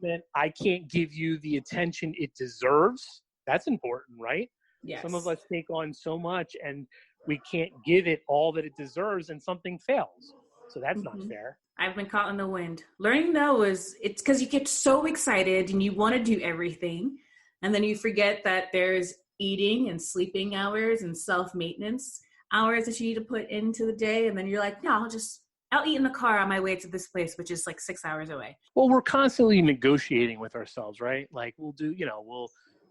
assessment. I can't give you the attention it deserves. That's important, right? Yes. Some of us take on so much and we can't give it all that it deserves and something fails. So that's not fair. I've been caught in the wind. Learning though it's because you get so excited and you want to do everything. And then you forget that there's eating and sleeping hours and self-maintenance hours that you need to put into the day. And then you're like, no, I'll eat in the car on my way to this place, which is like 6 hours away. Well, we're constantly negotiating with ourselves, right? Like we'll do,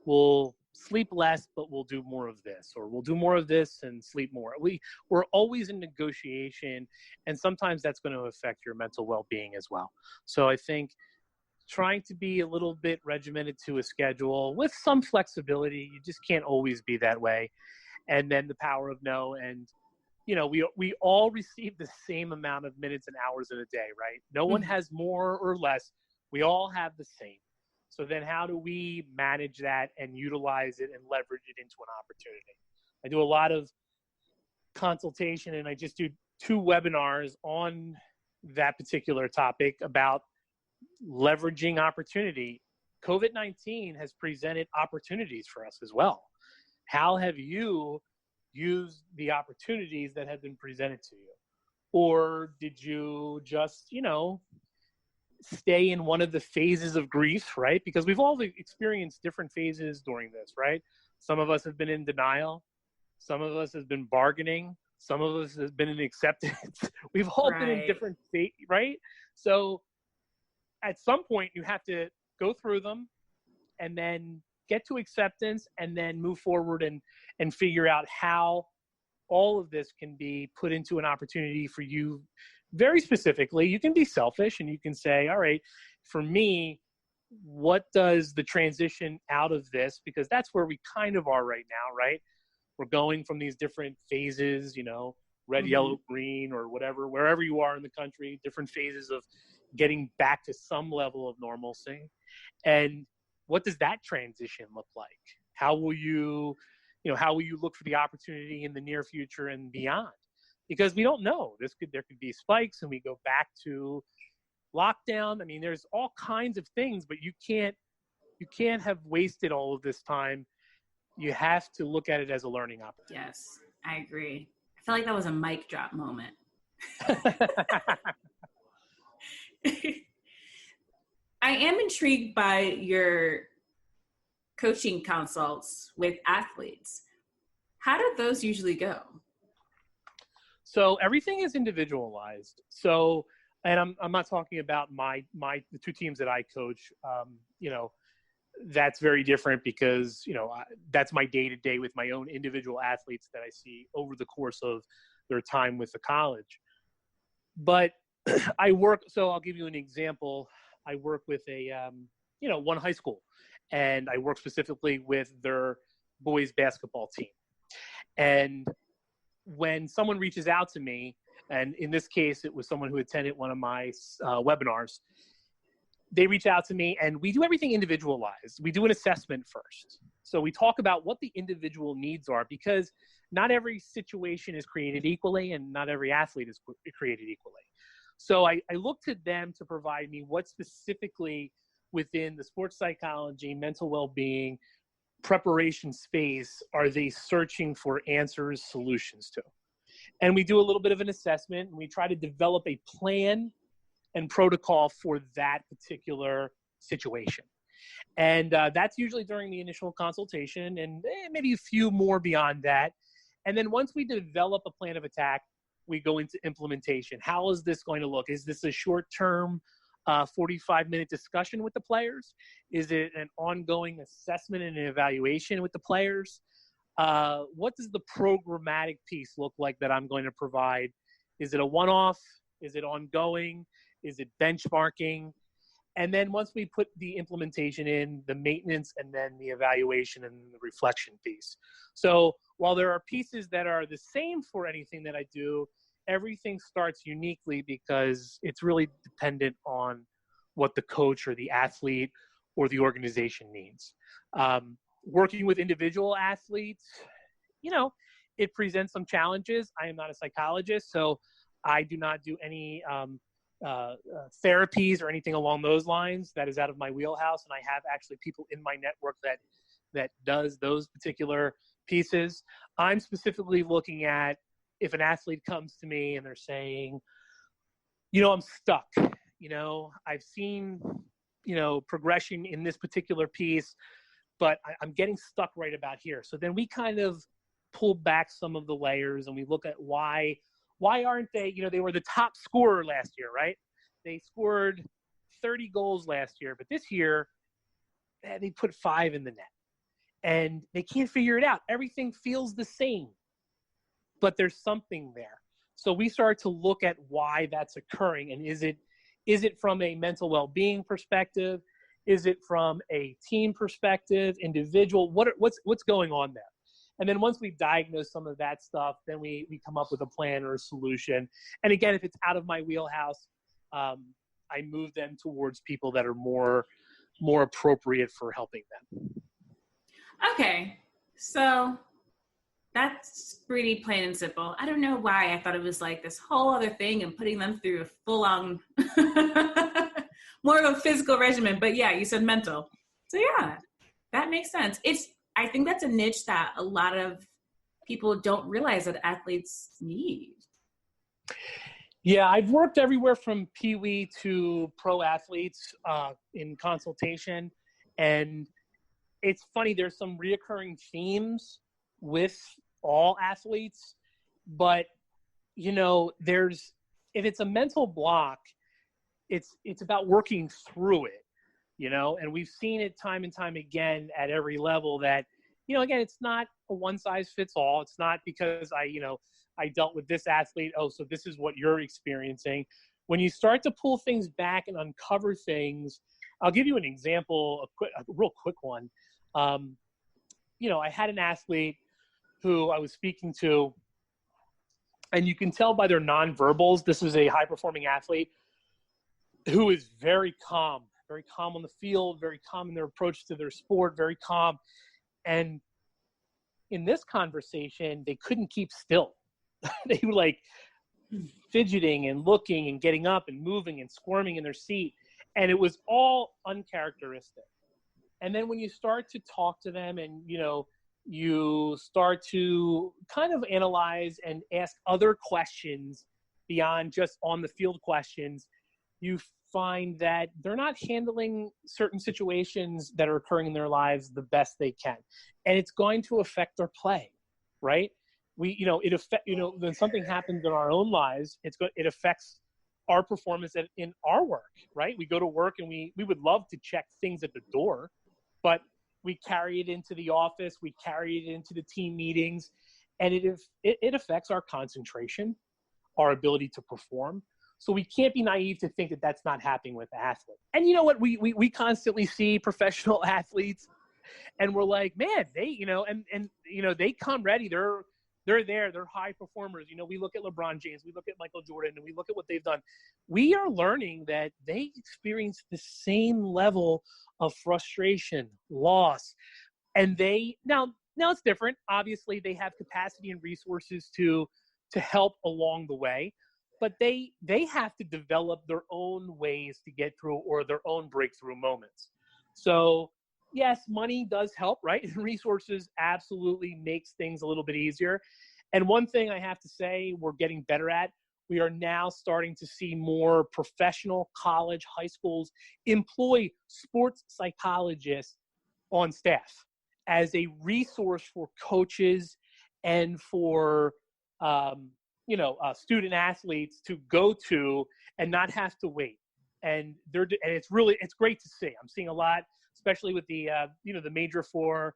we'll sleep less, but we'll do more of this, or we'll do more of this and sleep more. We're always in negotiation, and sometimes that's going to affect your mental well-being as well. So I think trying to be a little bit regimented to a schedule with some flexibility, you just can't always be that way. And then the power of no, and we all receive the same amount of minutes and hours in a day, right? No one has more or less. We all have the same. So then how do we manage that and utilize it and leverage it into an opportunity? I do a lot of consultation, and I just do 2 webinars on that particular topic about leveraging opportunity. COVID-19 has presented opportunities for us as well. How have you used the opportunities that have been presented to you? Or did you just, stay in one of the phases of grief, right? Because we've all experienced different phases during this, right? Some of us have been in denial. Some of us have been bargaining. Some of us have been in acceptance. We've all been in different phases, right? So at some point you have to go through them and then get to acceptance and then move forward and figure out how all of this can be put into an opportunity for you. Very specifically, you can be selfish and you can say, all right, for me, what does the transition out of this, because that's where we kind of are right now, right? We're going from these different phases, red, yellow, green, or whatever, wherever you are in the country, different phases of getting back to some level of normalcy. And what does that transition look like? How will you look for the opportunity in the near future and beyond? Because we don't know. There could be spikes and we go back to lockdown. I mean, there's all kinds of things, but you can't have wasted all of this time. You have to look at it as a learning opportunity. Yes, I agree. I feel like that was a mic drop moment. I am intrigued by your coaching consults with athletes. How do those usually go? So everything is individualized. So, and I'm not talking about the 2 teams that I coach. That's very different because, that's my day-to-day with my own individual athletes that I see over the course of their time with the college. But so I'll give you an example. I work with one high school, and I work specifically with their boys basketball team. And when someone reaches out to me, and in this case, it was someone who attended one of my webinars, they reach out to me and we do everything individualized. We do an assessment first. So we talk about what the individual needs are, because not every situation is created equally and not every athlete is created equally. So I look to them to provide me what specifically within the sports psychology, mental well-being, preparation space are they searching for answers, solutions to. And we do a little bit of an assessment, and we try to develop a plan and protocol for that particular situation. And that's usually during the initial consultation, and maybe a few more beyond that. And then once we develop a plan of attack, we go into implementation. How is this going to look? Is this a short-term 45-minute discussion with the players? Is it an ongoing assessment and an evaluation with the players? What does the programmatic piece look like that I'm going to provide? Is it a one-off? Is it ongoing? Is it benchmarking? And then once we put the implementation in, the maintenance, and then the evaluation and the reflection piece. So while there are pieces that are the same for anything that I do, everything starts uniquely because it's really dependent on what the coach or the athlete or the organization needs. Working with individual athletes, it presents some challenges. I am not a psychologist, so I do not do any therapies or anything along those lines. That is out of my wheelhouse, and I have actually people in my network that does those particular pieces. I'm specifically looking at if an athlete comes to me and they're saying, I'm stuck. I've seen, progression in this particular piece, but I'm getting stuck right about here. So then we kind of pull back some of the layers and we look at why aren't they, they were the top scorer last year, right? They scored 30 goals last year, but this year they put 5 in the net and they can't figure it out. Everything feels the same, but there's something there. So we start to look at why that's occurring. And is it from a mental well-being perspective? Is it from a team perspective, individual? What's going on there? And then once we diagnose some of that stuff, then we come up with a plan or a solution. And again, if it's out of my wheelhouse, I move them towards people that are more appropriate for helping them. Okay, so that's pretty plain and simple. I don't know why I thought it was like this whole other thing and putting them through a full-on, more of a physical regimen. But yeah, you said mental. So yeah, that makes sense. I think that's a niche that a lot of people don't realize that athletes need. Yeah, I've worked everywhere from Pee-wee to pro athletes in consultation. And it's funny, there's some reoccurring themes with all athletes, but if it's a mental block, it's about working through it, and we've seen it time and time again at every level that, again, it's not a one size fits all. It's not because I dealt with this athlete. Oh, so this is what you're experiencing. When you start to pull things back and uncover things, I'll give you an example, a real quick one. I had an athlete who I was speaking to, and you can tell by their nonverbals, this is a high-performing athlete who is very calm on the field, very calm in their approach to their sport, very calm. And in this conversation, they couldn't keep still. They were like fidgeting and looking and getting up and moving and squirming in their seat. And it was all uncharacteristic. And then when you start to talk to them and, you start to kind of analyze and ask other questions beyond just on the field questions, you find that they're not handling certain situations that are occurring in their lives the best they can. And it's going to affect their play, right? When something happens in our own lives, it affects our performance in our work, right? We go to work and we would love to check things at the door, but we carry it into the office, we carry it into the team meetings, and it affects our concentration, our ability to perform. So we can't be naive to think that that's not happening with athletes. And you know what? We constantly see professional athletes, and we're like, man, they they come ready. They're there. They're high performers. We look at LeBron James, we look at Michael Jordan, and we look at what they've done. We are learning that they experience the same level of frustration, loss, and now it's different. Obviously, they have capacity and resources to help along the way, but they have to develop their own ways to get through or their own breakthrough moments. So yes, money does help, right? And resources absolutely makes things a little bit easier. And one thing I have to say we're getting better at, we are now starting to see more professional college, high schools employ sports psychologists on staff as a resource for coaches and for student athletes to go to and not have to wait. And it's great to see. I'm seeing a lot, especially with the the major four,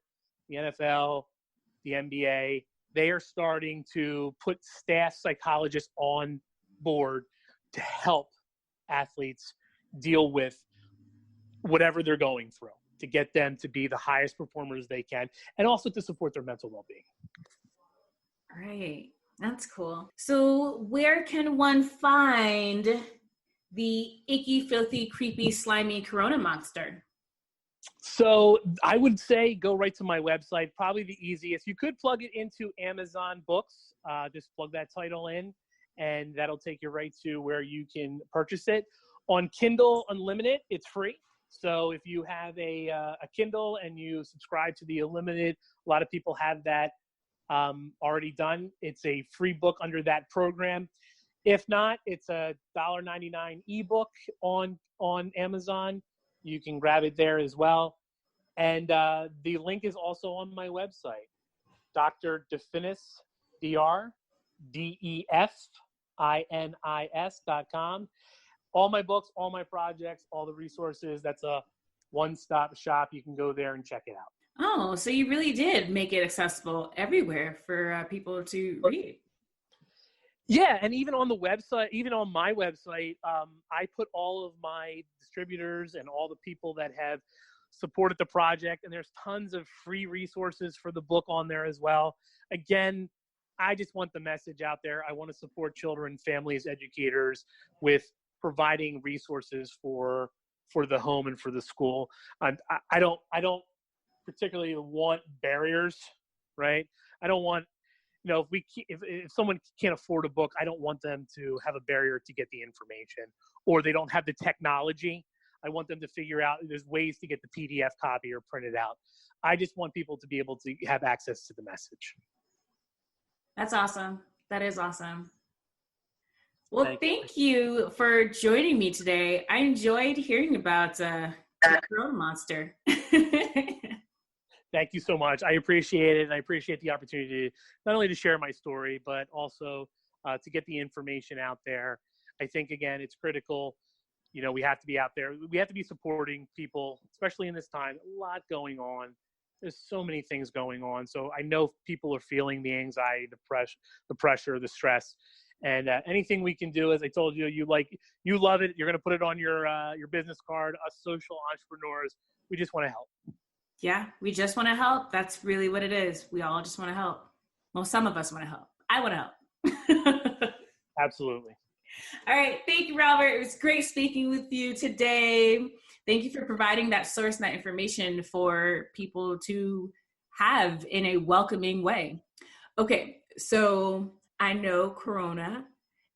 the NFL, the NBA. They are starting to put staff psychologists on board to help athletes deal with whatever they're going through, to get them to be the highest performers they can, and also to support their mental well-being. Right. That's cool. So where can one find the icky, filthy, creepy, slimy Corona monster? So I would say go right to my website, probably the easiest. You could plug it into Amazon Books, just plug that title in, and that'll take you right to where you can purchase it. On Kindle Unlimited, it's free. So if you have a Kindle and you subscribe to the Unlimited, a lot of people have that already done. It's a free book under that program. If not, it's a $1.99 ebook on Amazon. You can grab it there as well. And the link is also on my website, Dr. DeFinis, DrDefinis.com. All my books, all my projects, all the resources. That's a one-stop shop. You can go there and check it out. Oh, so you really did make it accessible everywhere for people to read. Yeah, and even on the website, even on my website, I put all of my distributors and all the people that have supported the project, and there's tons of free resources for the book on there as well. Again, I just want the message out there. I want to support children, families, educators with providing resources for the home and for the school. I don't particularly want barriers, right? I don't want, if someone can't afford a book, I don't want them to have a barrier to get the information, or they don't have the technology. I want them to figure out there's ways to get the PDF copy or print it out. I just want people to be able to have access to the message. That's awesome. That is awesome. Well, thank you for joining me today. I enjoyed hearing about the Corona Monster. Thank you so much. I appreciate it. And I appreciate the opportunity to not only to share my story, but also to get the information out there. I think, again, it's critical. We have to be out there. We have to be supporting people, especially in this time. A lot going on. There's so many things going on. So I know people are feeling the anxiety, the pressure, the stress. And anything we can do, as I told you, you love it. You're going to put it on your business card. Us social entrepreneurs, we just want to help. Yeah, we just want to help. That's really what it is. We all just want to help. Well, some of us want to help. I want to help. Absolutely. All right. Thank you, Robert. It was great speaking with you today. Thank you for providing that source and that information for people to have in a welcoming way. Okay, so I know Corona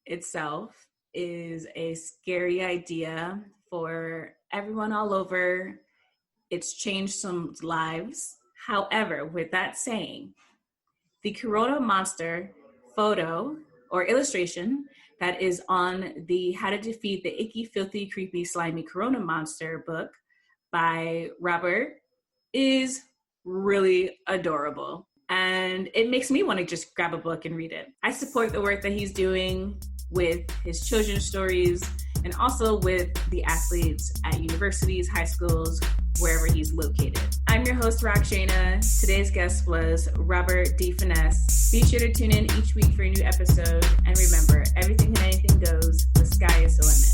itself is a scary idea for everyone all over. It's changed some lives. However, with that saying, the Corona Monster photo or illustration that is on the How to Defeat the Icky, Filthy, Creepy, Slimy Corona Monster book by Robert is really adorable. And it makes me want to just grab a book and read it. I support the work that he's doing with his children's stories and also with the athletes at universities, high schools, wherever he's located. I'm your host, Rockshana. Today's guest was Rober DeFinis. Be sure to tune in each week for a new episode. And remember, everything and anything goes. The sky is the limit.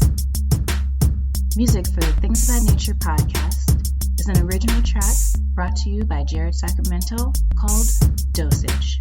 Music for the Things of That Nature podcast is an original track brought to you by Jared Sacramento called Dosage.